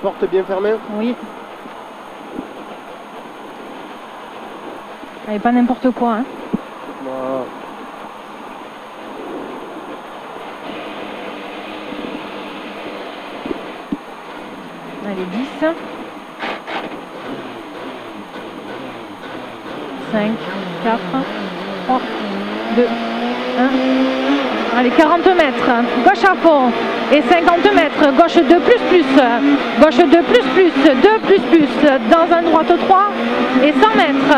Porte bien fermée? Oui. Allez, pas n'importe quoi. Hein. Voilà. Allez, 10. 5, 4, 3, 2, 1. Allez, 40 mètres. Gauche à fond. Et 50 mètres. Gauche 2 plus. Gauche 2 plus. 2 plus. Dans un droite 3. Et 100 mètres.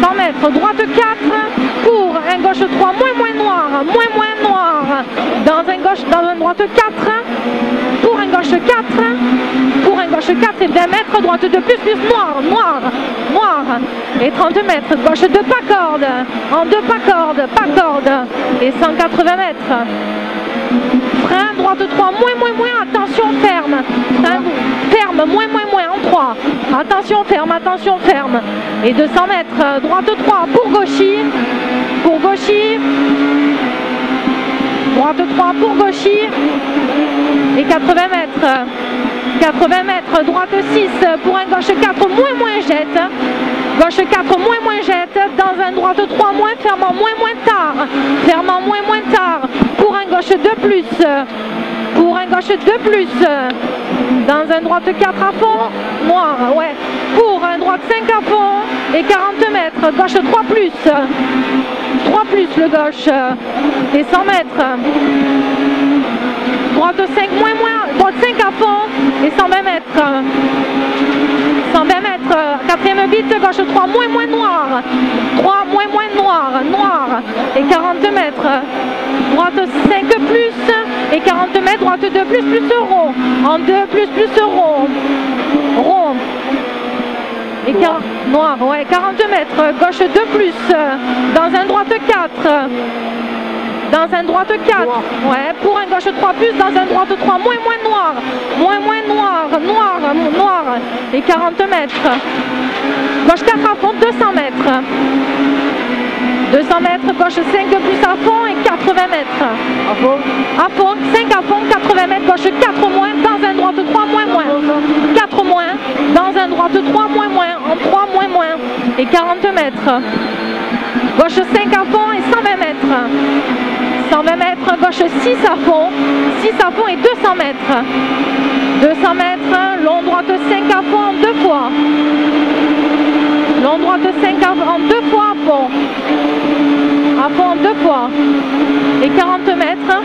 100 mètres. Droite 4. Pour un gauche 3. Moins noir. Moins noir. Dans un droite 4. Pour un gauche 4. Pour un gauche 4 et 20 mètres. Droite 2 plus. Noir. Et 30 mètres. Gauche 2 pas corde. En 2 pas corde. Et 180 mètres. Frein, droite 3, moins, attention, ferme. Frein, ferme, moins, en 3. Attention, ferme. Et 200 mètres, droite 3 pour gauchy. Droite 3 pour gauchy. Et 80 mètres. 80 mètres, droite 6 pour un gauche 4, moins jette. Gauche 4, moins jette. Dans un droite 3, moins fermant, moins tard. Fermant, moins tard. Pour un gauche 2 plus. Pour un gauche 2 plus. Dans un droite 4 à fond. Noir, ouais. Pour un droite 5 à fond. Et 40 mètres. Gauche 3 plus. 3 plus le gauche. Et 100 mètres. Droite 5, droite 5 à fond. Et 120 mètres. 120 mètres. Quatrième bite. Gauche 3, moins noir. 3, moins noir. Et 40 mètres. Droite 5 plus. Et 40 mètres. Droite 2 plus rond. En 2 plus rond. Rond. Et noir, ouais, 40 mètres. Gauche 2 plus. Dans un droite 4. Dans un droite 4, ouais, pour un gauche 3 plus, dans un droite 3, moins noir. Noir. Et 40 mètres. Gauche 4 à fond, 200 mètres. 200 mètres, gauche 5 plus à fond et 80 mètres. À fond, 5 à fond, 80 mètres, gauche 4 moins, dans un droite 3, moins. 4 moins, dans un droite 3, moins, en 3, moins. Et 40 mètres. Gauche 5 à fond et 120 mètres. 120 mètres, gauche 6 à fond et 200 mètres. 200 mètres, long droite 5 à fond en 2 fois. Long droite 5 en 2 fois à fond. À fond en 2 fois. Et 40 mètres.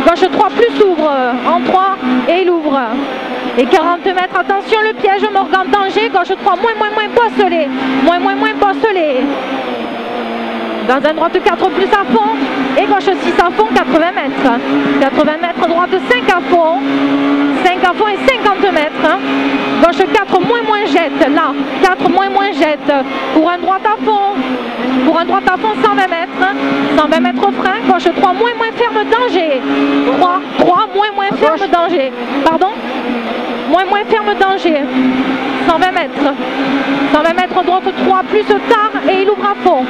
Gauche 3 plus ouvre en 3 et il ouvre. Et 40 mètres, attention le piège, Morgan danger. Gauche 3, moins bosselé. Moins bosselé. Dans un droite 4 plus à fond. Et gauche 6 à fond, 80 mètres. 80 mètres, droite 5 à fond. 5 à fond et 50 mètres. Gauche 4, moins jette. Là, 4, moins jette. Pour un droite à fond. Pour un droite à fond, 120 mètres. 120 mètres frein. Gauche 3, moins ferme, danger. 3, moins ferme, danger. Pardon? Moins ferme, danger. 120 mètres. 120 mètres, droite 3 plus tard et il ouvre à fond.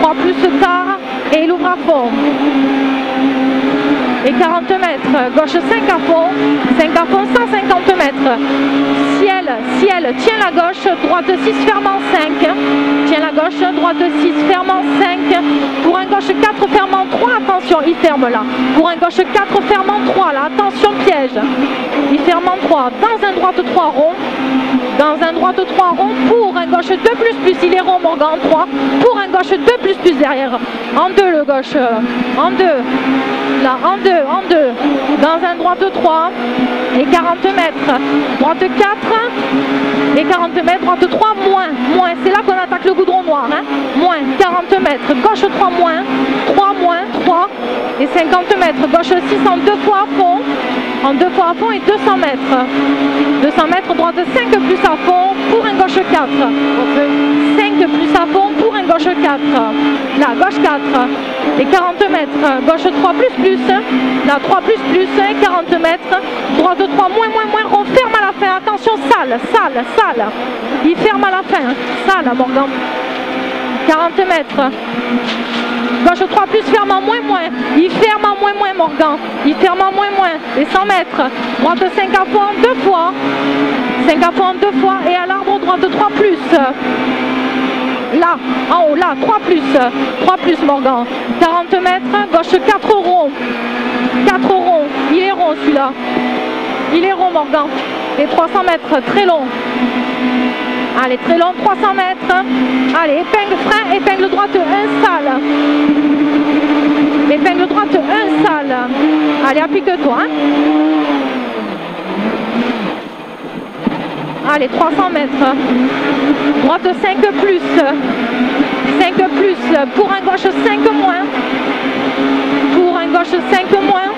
3 plus tard et il ouvre à fond. Et 40 mètres, gauche 5 à fond, 150 mètres. Ciel, tiens la gauche, droite 6 fermant 5. Tiens la gauche, droite 6 fermant 5. Pour un gauche 4 fermant 3, attention, il ferme là. Pour un gauche 4 fermant 3, là, attention piège. Il ferme en 3, dans un droite 3 rond. Dans un droite 3 rond, pour un gauche 2 plus, il est rond Morgan en 3. Pour un gauche 2 plus derrière. En 2 le gauche, en 2. Là, en 2. Dans un droite 3 et 40 mètres. Droite 4 et 40 mètres, droite 3, moins. C'est là qu'on attaque le goudron noir. Hein. Moins, 40 mètres. Gauche 3 moins, 3 et 50 mètres. Gauche 6 en 2 fois à fond. En 2 fois à fond et 200 mètres. 200 mètres, droite 5 plus à fond pour un gauche 4. 5 plus à fond pour un gauche 4. Là, gauche 4 et 40 mètres. Gauche 3 plus. Là, 3 plus, 40 mètres. Droite 3, moins, rond, ferme à la fin. Attention, sale. Il ferme à la fin. Sale, Morgan. 40 mètres. Gauche 3 plus, ferme en moins moins. Il ferme en moins moins Morgan. Il ferme en moins moins. Et 100 mètres. Droite 5 à fond, 2 fois. 5 à fond, 2 fois. Et à l'arbre, droite 3 plus. Là, en haut, là, 3 plus. 3 plus Morgan. 40 mètres, gauche 4 ronds. 4 ronds. Il est rond celui-là. Il est rond Morgan. Et 300 mètres, très long. Allez, très long, 300 mètres. Allez, épingle, frein, épingle droite, 1 sale. Épingle droite, 1 sale. Allez, applique-toi. Hein. Allez, 300 mètres. Droite 5 plus. 5 plus. Pour un gauche 5 moins. Pour un gauche 5 moins.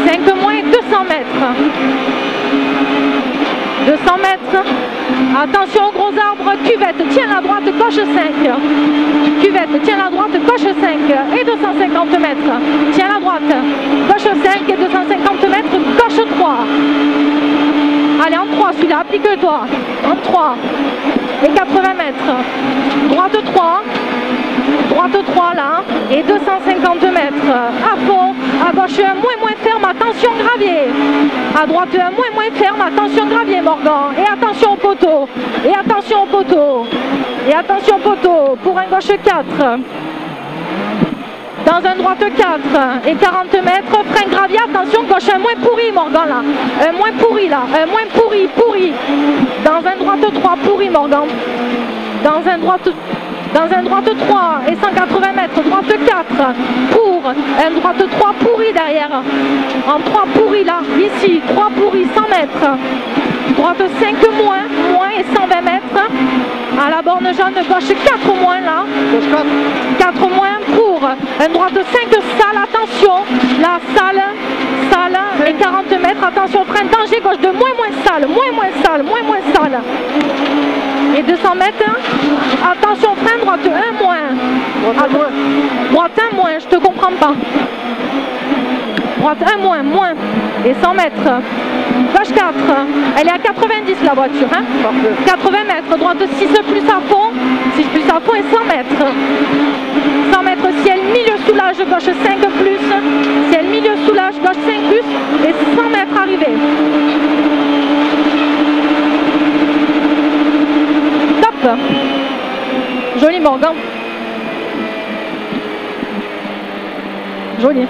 5 moins et 200 mètres. 200 mètres. Attention aux gros arbres. Cuvette, tiens la droite, gauche 5. Cuvette, tiens la droite, gauche 5. Et 250 mètres. Tiens la droite. Gauche 5 et 250 mètres. Gauche 3. Allez, en 3, celui-là, applique-toi. En 3. Et 80 mètres. Droite 3. Droite 3 là. Et 250 mètres. À fond. À gauche, moins moins ferme. Attention, gravier. À droite, moins moins ferme. Attention, gravier, Morgan. Et attention au poteau. Et attention au poteau. Et attention au poteau. Pour un gauche 4. Dans un droite 4 et 40 mètres, frein gravier, attention, gauche un moins pourri Morgan là, un moins pourri là, un moins pourri. Dans un droite 3, pourri Morgan. Dans un droite 3 et 180 mètres, droite 4 pour un droite 3 pourri derrière. En 3 pourri là, ici, 3 pourri, 100 mètres. Droite 5 moins et 120 mètres. À la borne jaune, gauche 4 moins là. Gauche 4. 4 moins pour un droite 5 sale, attention. La sale et 40 mètres, attention, frein, danger, gauche de moins sale. Et 200 mètres, attention, frein, droite 1 moins. Droite 1 moins, je te comprends pas. Droite 1 moins. Et 100 mètres. Gauche 4, elle est à 90 la voiture. Hein. 80 mètres, droite 6 plus à fond. 6 plus à fond et 100 mètres. 100 mètres, ciel, milieu soulage, gauche 5 plus. Ciel, milieu soulage, gauche 5 plus. Et 100 mètres arrivés. Top. Joli Morgan. Joli.